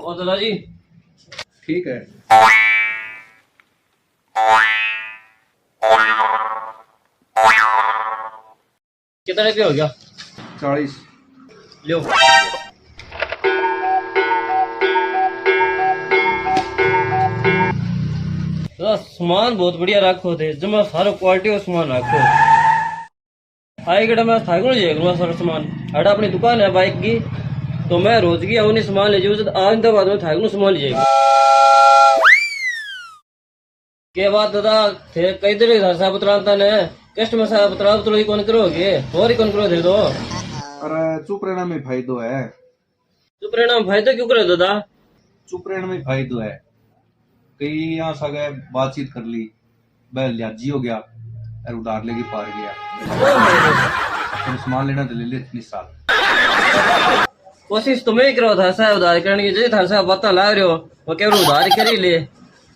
और दादाजी ठीक है। कितना रुपया हो गया? 40। लो। तो सामान बहुत बढ़िया रखो थे, जमा सारो क्वालिटी का सामान रखो। आई गड़ा मैं थाई को देख लूंगा सारा सामान। अड़ा अपनी दुकान है बाइक की, तो मैं रोज की उन्हें सामान ले जाऊँ। आज तो बाद में थाई को सामान ले जाएगी। के बात दादा थे कई देर घर साहब उतराता ने कस्टमर साहब उतरा तो कौन करोगे और ही कौन करो दे दो। अरे चुप रहना में फायदो है। तो परिणाम फायदा क्यों करे दादा? चुप रहने में फायदो है। कई यहाँ सगे बातचीत कर ली, वह लिहाजी हो गया और उधार लेके पार गया। फिर सामान लेना तो ले ले इतनी साल। कोशिश तुम्हें ही करो था साहब उधार करने की। जैसे था साहब बात ला रहे हो वो केवल उधार कर ही ले।